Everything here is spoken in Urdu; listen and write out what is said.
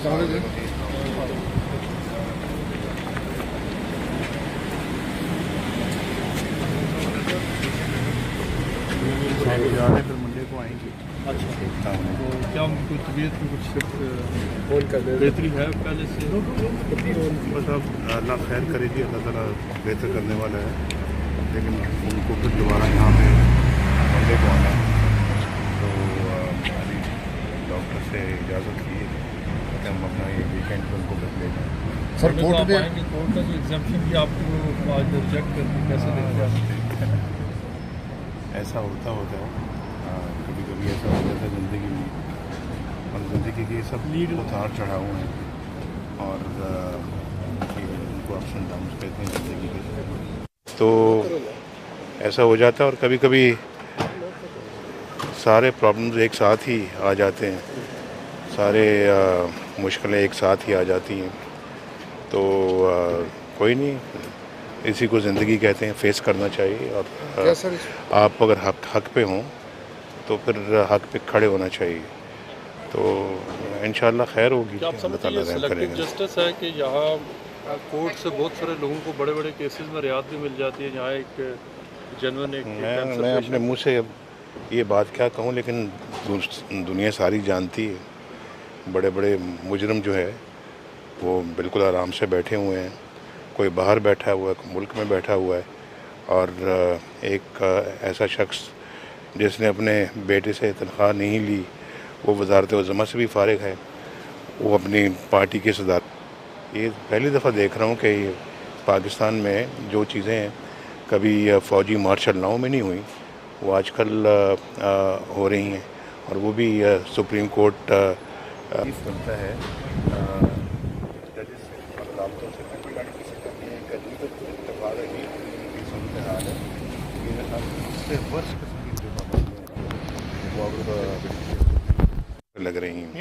جا رہے ہیں پھر منڈے کو آئیں گے. اچھا تو کیا ان کی طبیعت میں کچھ بہتری ہے پہلے سے؟ بس اب اللہ خیر کرے گی, اللہ تعالیٰ بہتر کرنے والا ہے, لیکن ان کو پھر دوبارہ یہاں پہ منڈے کو آنا ہے. تو ابھی ڈاکٹر سے اجازت لی ہے کہ ہم اپنا یہ ویکینڈ پہ ان کو کر لے جائیں. سر کورٹ میں آئیں گے, کورٹ کا جو ایگزمپشن بھی آپ کو آج ریجیکٹ کر کے کیسے دیکھتے ہیں؟ ایسا ہوتا ہے, کبھی کبھی ایسا ہو جاتا ہے زندگی میں, اور زندگی کے سب اتار چڑھاؤ ہیں, اور ان کو اپس اینڈ ڈاؤنس کہتے ہیں زندگی کے. تو ایسا ہو جاتا ہے, اور کبھی کبھی سارے پرابلمز ایک ساتھ ہی آ جاتے ہیں, سارے مشکلیں ایک ساتھ ہی آ جاتی ہیں. تو کوئی نہیں, اسی کو زندگی کہتے ہیں, فیس کرنا چاہیے. اور آپ اگر حق پہ ہوں تو پھر حق پہ کھڑے ہونا چاہیے. تو انشاءاللہ خیر ہوگی, اللہ تعالیٰ رحم کرے گا. جسٹس ہے کہ یہاں کورٹ سے بہت سارے لوگوں کو بڑے بڑے کیسز میں رعایت بھی مل جاتی ہے, یہاں ایک جنون ایک میں اپنے منہ سے یہ بات کیا کہوں, لیکن دنیا ساری جانتی ہے, بڑے بڑے مجرم جو ہے وہ بالکل آرام سے بیٹھے ہوئے ہیں. کوئی باہر بیٹھا ہوا ہے, کوئی ملک میں بیٹھا ہوا ہے, اور ایک ایسا شخص جس نے اپنے بیٹے سے تنخواہ نہیں لی, وہ وزارت عظمیٰ سے بھی فارغ ہے, وہ اپنی پارٹی کی صدارت. یہ پہلی دفعہ دیکھ رہا ہوں کہ پاکستان میں جو چیزیں کبھی فوجی مارشل لاؤ میں نہیں ہوئیں, وہ آج کل ہو رہی ہیں, اور وہ بھی سپریم کورٹ بنتا ہے ججز سے, عدالتوں سے. لگ رہی ہیں.